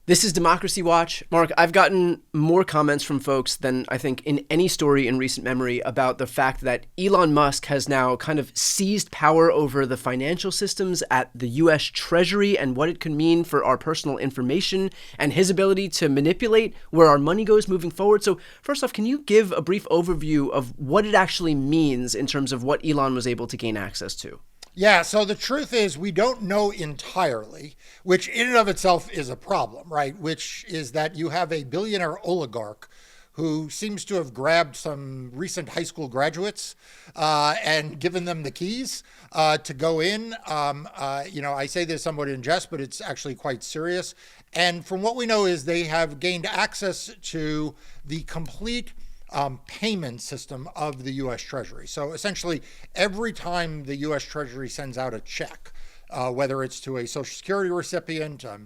This is Democracy Watch. Mark, I've gotten more comments from folks than I think in any story in recent memory about the fact that Elon Musk has now kind of seized power over the financial systems at the U.S. Treasury and what it could mean for our personal information and his ability to manipulate where our money goes moving forward. So first off, can you give a brief overview of what it actually means in terms of what Elon was able to gain access to? Yeah, so the truth is we don't know entirely, which in and of itself is a problem, right? Which is that you have a billionaire oligarch who seems to have grabbed some recent high school graduates and given them the keys to go in. I say this somewhat in jest, but it's actually quite serious. And from what we know is they have gained access to the complete payment system of the U.S. Treasury. So essentially, every time the U.S. Treasury sends out a check, whether it's to a Social Security recipient, a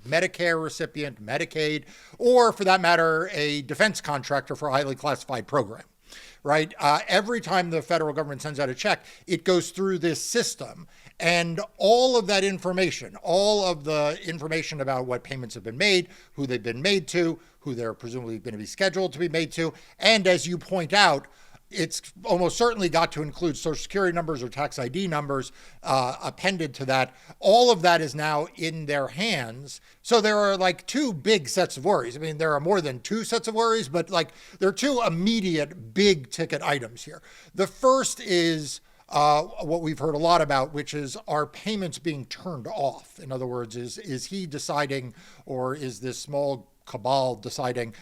Medicare recipient, Medicaid, or for that matter, a defense contractor for a highly classified program, right? Every time the federal government sends out a check, it goes through this system. And all of that information, all of the information about what payments have been made, who they've been made to, who they're presumably going to be scheduled to be made to. And as you point out, it's almost certainly got to include Social Security numbers or tax ID numbers appended to that. All of that is now in their hands. So there are like two big sets of worries. I mean, there are more than two sets of worries, but like there are two immediate big ticket items here. The first is what we've heard a lot about, which is are payments being turned off? In other words, is he deciding, or is this small cabal deciding,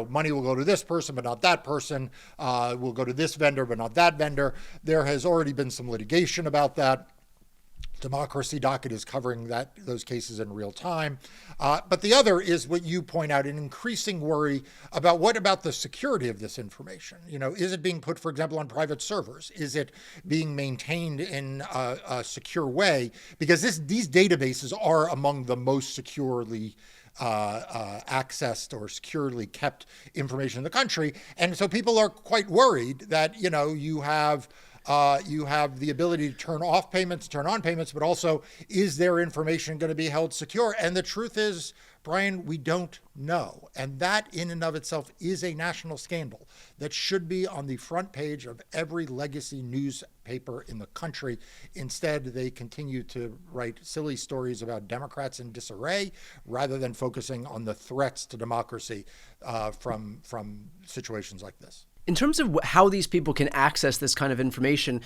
money will go to this person, but not that person, will go to this vendor, but not that vendor? There has already been some litigation about that. Democracy Docket is covering those cases in real time. But the other is what you point out, an increasing worry about what about the security of this information? Is it being put, for example, on private servers? Is it being maintained in a secure way? Because these databases are among the most securely accessed or securely kept information in the country. And so people are quite worried that, you have the ability to turn off payments, turn on payments, but also is their information going to be held secure? And the truth is, Brian, we don't know. And that in and of itself is a national scandal that should be on the front page of every legacy newspaper in the country. Instead, they continue to write silly stories about Democrats in disarray rather than focusing on the threats to democracy from situations like this. In terms of how these people can access this kind of information,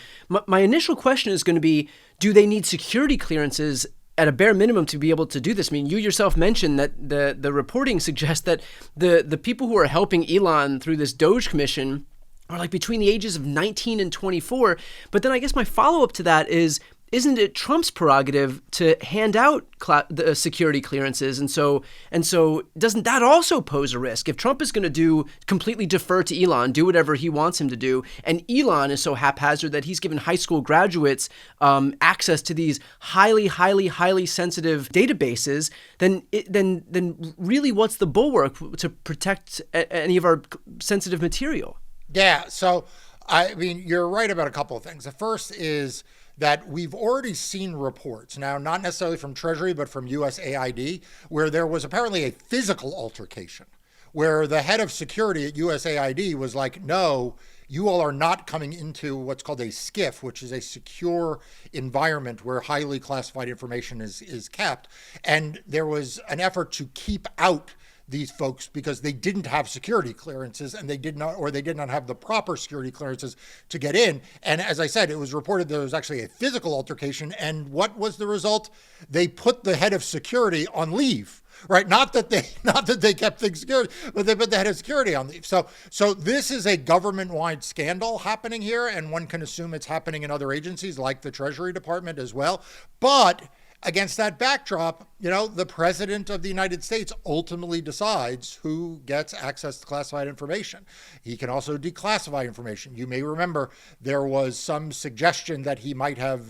my initial question is going to be, do they need security clearances at a bare minimum to be able to do this? I mean, you yourself mentioned that the reporting suggests that the people who are helping Elon through this Doge commission are like between the ages of 19 and 24. But then I guess my follow-up to that is, isn't it Trump's prerogative to hand out the security clearances? And so doesn't that also pose a risk? If Trump is going to completely defer to Elon, do whatever he wants him to do, and Elon is so haphazard that he's given high school graduates access to these highly, highly, highly sensitive databases, then really what's the bulwark to protect any of our sensitive material? Yeah, so I mean, you're right about a couple of things. The first is that we've already seen reports, now not necessarily from Treasury, but from USAID, where there was apparently a physical altercation, where the head of security at USAID was like, no, you all are not coming into what's called a SCIF, which is a secure environment where highly classified information is kept. And there was an effort to keep out these folks because they didn't have security clearances and they did not have the proper security clearances to get in. And as I said, it was reported there was actually a physical altercation. And what was the result? They put the head of security on leave, right? Not that they kept things secure, but they put the head of security on leave. So this is a government-wide scandal happening here. And one can assume it's happening in other agencies like the Treasury Department as well. But against that backdrop, the president of the United States ultimately decides who gets access to classified information. He can also declassify information. You may remember there was some suggestion that he might have,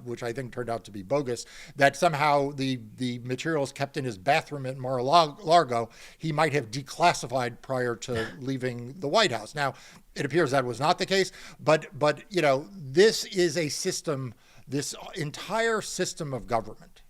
which I think turned out to be bogus, that somehow the materials kept in his bathroom at Mar-a-Lago, he might have declassified prior to leaving the White House. Now, it appears that was not the case, but this is a system, this entire system of government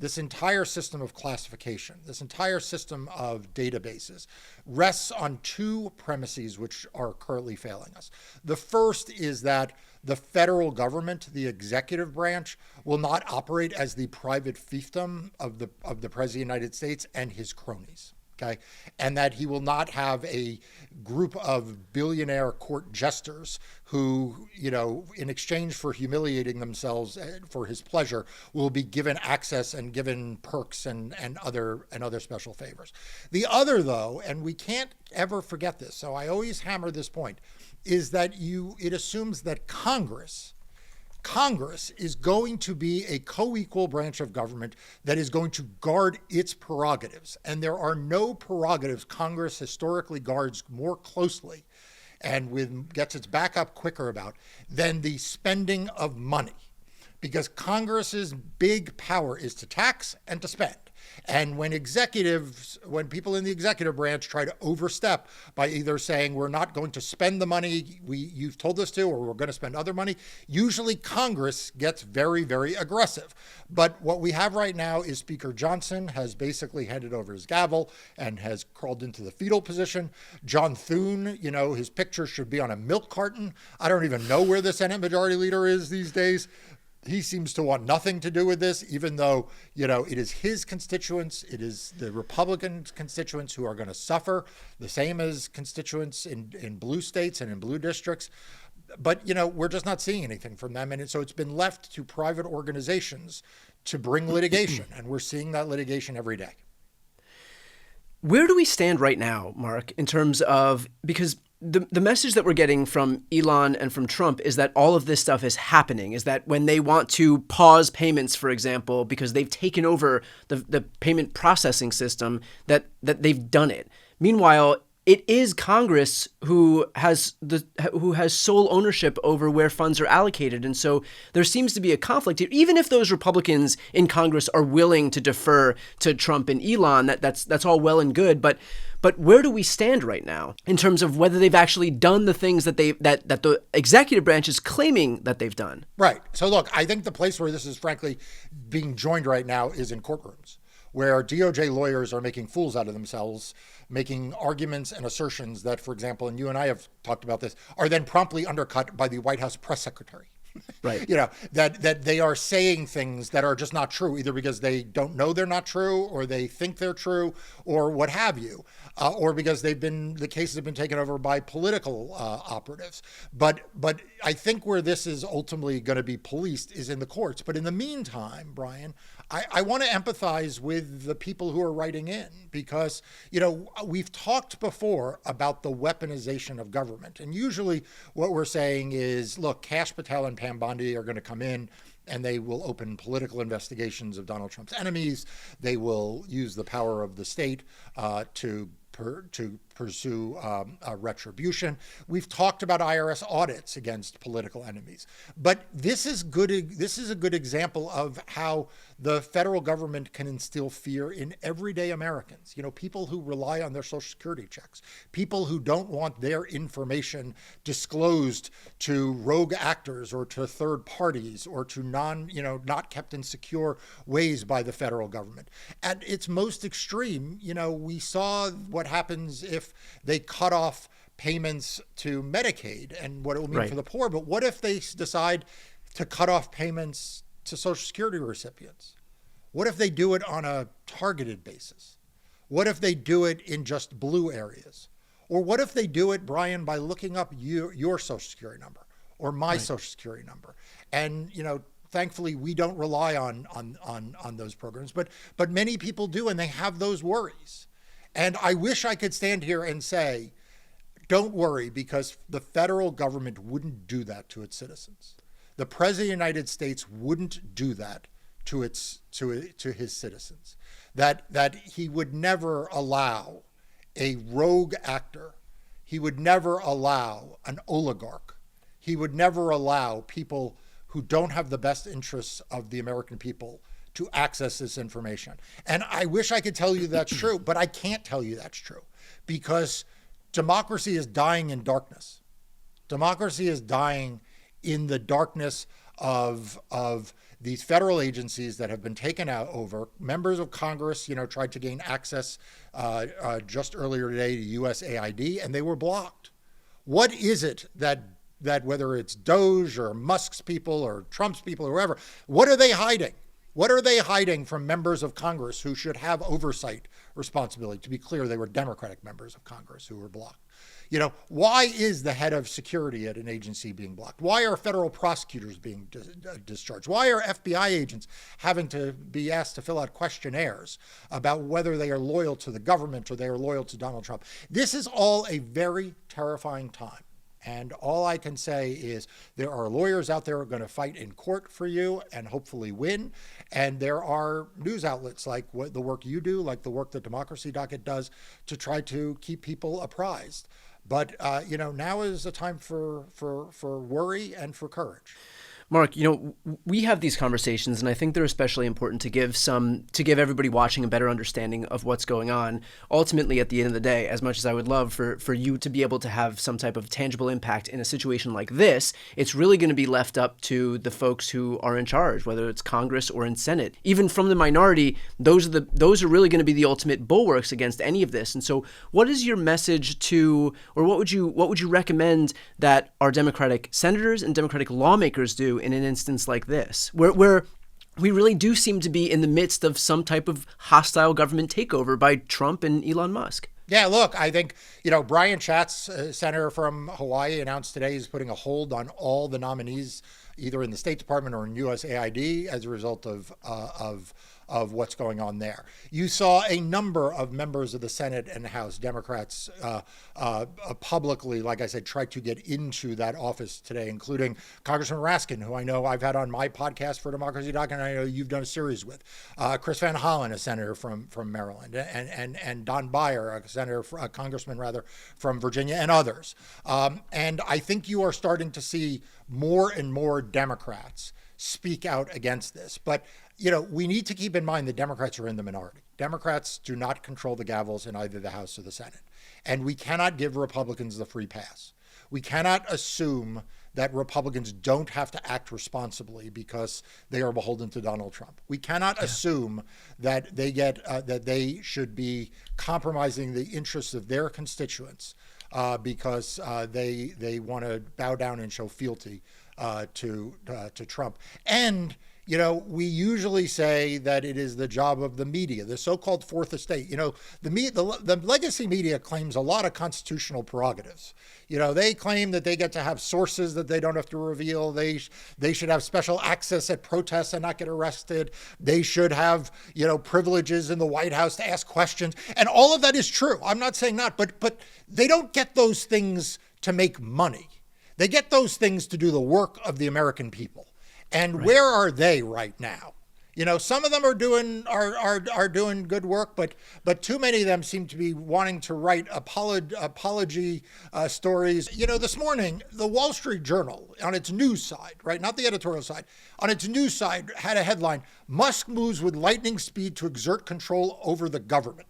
this entire system of classification, this entire system of databases rests on two premises which are currently failing us. The first is that the federal government, the executive branch, will not operate as the private fiefdom of the President of the United States and his cronies. Okay, and that he will not have a group of billionaire court jesters who, in exchange for humiliating themselves for his pleasure, will be given access and given perks and other special favors. The other, though, and we can't ever forget this, so I always hammer this point, is that it assumes that Congress is going to be a co-equal branch of government that is going to guard its prerogatives. And there are no prerogatives Congress historically guards more closely and gets its back up quicker about than the spending of money. Because Congress's big power is to tax and to spend. And when people in the executive branch try to overstep by either saying we're not going to spend the money you've told us to, or we're going to spend other money, usually Congress gets very, very aggressive. But what we have right now is Speaker Johnson has basically handed over his gavel and has crawled into the fetal position. John Thune, his picture should be on a milk carton. I don't even know where the Senate Majority Leader is these days. He seems to want nothing to do with this, even though, it is his constituents, it is the Republican constituents who are going to suffer, the same as constituents in blue states and in blue districts. But, we're just not seeing anything from them. And so it's been left to private organizations to bring litigation. And we're seeing that litigation every day. Where do we stand right now, Marc, in terms of, because the message that we're getting from Elon and from Trump is that all of this stuff is happening, is that when they want to pause payments, for example, because they've taken over the payment processing system, that they've done it. Meanwhile, it is Congress who has sole ownership over where funds are allocated. And so there seems to be a conflict here. Even if those Republicans in Congress are willing to defer to Trump and Elon, that's all well and good. But where do we stand right now in terms of whether they've actually done the things that the executive branch is claiming that they've done? Right. So look, I think the place where this is frankly being joined right now is in courtrooms, where DOJ lawyers are making fools out of themselves, making arguments and assertions that, for example, and you and I have talked about this, are then promptly undercut by the White House press secretary. Right. That they are saying things that are just not true, either because they don't know they're not true, or they think they're true, or what have you, or because the cases have been taken over by political operatives. But I think where this is ultimately going to be policed is in the courts. But in the meantime, Brian, I want to empathize with the people who are writing in, because, we've talked before about the weaponization of government. And usually what we're saying is, look, Kash Patel and Pam Bondi are going to come in and they will open political investigations of Donald Trump's enemies. They will use the power of the state to pursue retribution. We've talked about IRS audits against political enemies, but this is a good example of how the federal government can instill fear in everyday Americans. People who rely on their Social Security checks, people who don't want their information disclosed to rogue actors or to third parties or to not kept in secure ways by the federal government. At its most extreme, we saw what happens if they cut off payments to Medicaid and what it will mean for the poor. But what if they decide to cut off payments to Social Security recipients? What if they do it on a targeted basis? What if they do it in just blue areas? Or what if they do it, Brian, by looking up your Social Security number or my Social Security number? And, thankfully, we don't rely on those programs, but many people do, and they have those worries. And I wish I could stand here and say, don't worry, because the federal government wouldn't do that to its citizens. The President of the United States wouldn't do that to his citizens. That he would never allow a rogue actor. He would never allow an oligarch. He would never allow people who don't have the best interests of the American people to access this information. And I wish I could tell you that's true, but I can't tell you that's true, because democracy is dying in darkness. Democracy is dying in the darkness of these federal agencies that have been taken out over. Members of Congress, tried to gain access just earlier today to USAID, and they were blocked. What is it that whether it's Doge or Musk's people or Trump's people or whoever, what are they hiding? What are they hiding from members of Congress who should have oversight responsibility? To be clear, they were Democratic members of Congress who were blocked. Why is the head of security at an agency being blocked? Why are federal prosecutors being discharged? Why are FBI agents having to be asked to fill out questionnaires about whether they are loyal to the government or they are loyal to Donald Trump? This is all a very terrifying time. And all I can say is there are lawyers out there who are going to fight in court for you and hopefully win. And there are news outlets like the work you do, like the work that Democracy Docket does, to try to keep people apprised. But, now is a time for worry and for courage. Marc, we have these conversations, and I think they're especially important to give everybody watching a better understanding of what's going on. Ultimately, at the end of the day, as much as I would love for you to be able to have some type of tangible impact in a situation like this, it's really going to be left up to the folks who are in charge, whether it's Congress or in Senate. Even from the minority, those are really going to be the ultimate bulwarks against any of this. And so, what is your message to, or what would you recommend that our Democratic senators and Democratic lawmakers do in an instance like this, where we really do seem to be in the midst of some type of hostile government takeover by Trump and Elon Musk? Yeah, look, I think, Brian Schatz, senator from Hawaii, announced today he's putting a hold on all the nominees, either in the State Department or in USAID, as a result of what's going on there. You saw a number of members of the Senate and House, Democrats, publicly, like I said, try to get into that office today, including Congressman Raskin, who I know I've had on my podcast for Democracy Doc, and I know you've done a series with. Chris Van Hollen, a senator from Maryland, and Don Beyer, a congressman rather, from Virginia, and others. And I think you are starting to see more and more Democrats speak out against this. But we need to keep in mind that Democrats are in the minority. Democrats do not control the gavels in either the House or the Senate. And we cannot give Republicans the free pass. We cannot assume that Republicans don't have to act responsibly because they are beholden to Donald Trump. We cannot assume that they should be compromising the interests of their constituents because they want to bow down and show fealty to Trump. And we usually say that it is the job of the media, the so-called fourth estate. The legacy media claims a lot of constitutional prerogatives. They claim that they get to have sources that they don't have to reveal. They should have special access at protests and not get arrested. They should have, privileges in the White House to ask questions. And all of that is true. I'm not saying not, but they don't get those things to make money. They get those things to do the work of the American people. And right. Where are they right now? Some of them are doing good work, but too many of them seem to be wanting to write apology stories. This morning, the Wall Street Journal, on its news side, right, not the editorial side, on its news side had a headline: Musk moves with lightning speed to exert control over the government.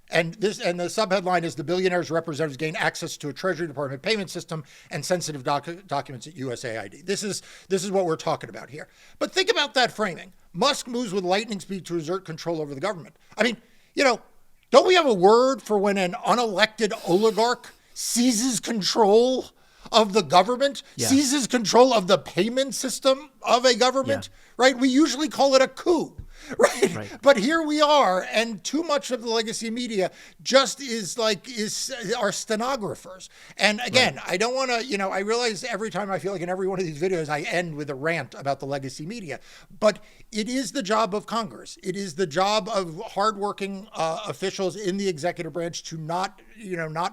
And the subheadline is: the billionaire's representatives gain access to a Treasury Department payment system and sensitive documents at USAID. This is what we're talking about here. But think about that framing. Musk moves with lightning speed to exert control over the government. I mean, don't we have a word for when an unelected oligarch seizes control of the government, seizes control of the payment system of a government, right? We usually call it a coup. Right. But here we are, and too much of the legacy media just are stenographers. And again, I don't want to, I realize every time I feel like in every one of these videos, I end with a rant about the legacy media, but it is the job of Congress. It is the job of hardworking officials in the executive branch to not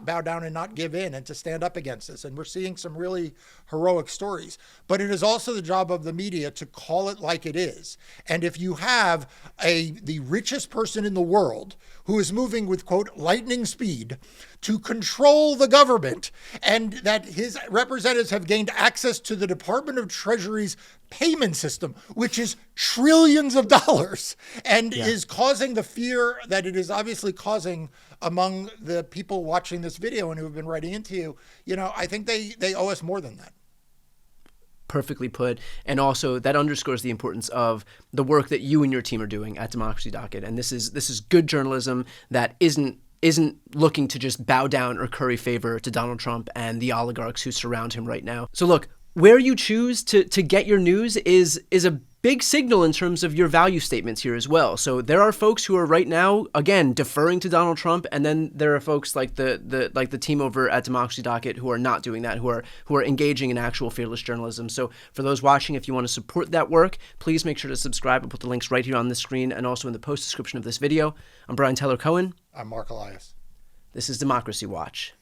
bow down and not give in and to stand up against this. And we're seeing some really heroic stories, but it is also the job of the media to call it like it is. And if you have the richest person in the world who is moving with, quote, lightning speed to control the government, and that his representatives have gained access to the Department of Treasury's payment system, which is trillions of dollars, and is causing the fear that it is obviously causing among the people watching this video and who have been writing into you, I think they owe us more than that. perfectly put. And also that underscores the importance of the work that you and your team are doing at Democracy Docket. And this is good journalism that isn't looking to just bow down or curry favor to Donald Trump and the oligarchs who surround him right now. So look, where you choose to get your news is a big signal in terms of your value statements here as well. So there are folks who are right now, again, deferring to Donald Trump, and then there are folks like the team over at Democracy Docket who are not doing that, who are engaging in actual fearless journalism. So for those watching, if you want to support that work, please make sure to subscribe. I'll put the links right here on the screen and also in the post description of this video. I'm Brian Tyler Cohen. I'm Marc Elias. This is Democracy Watch.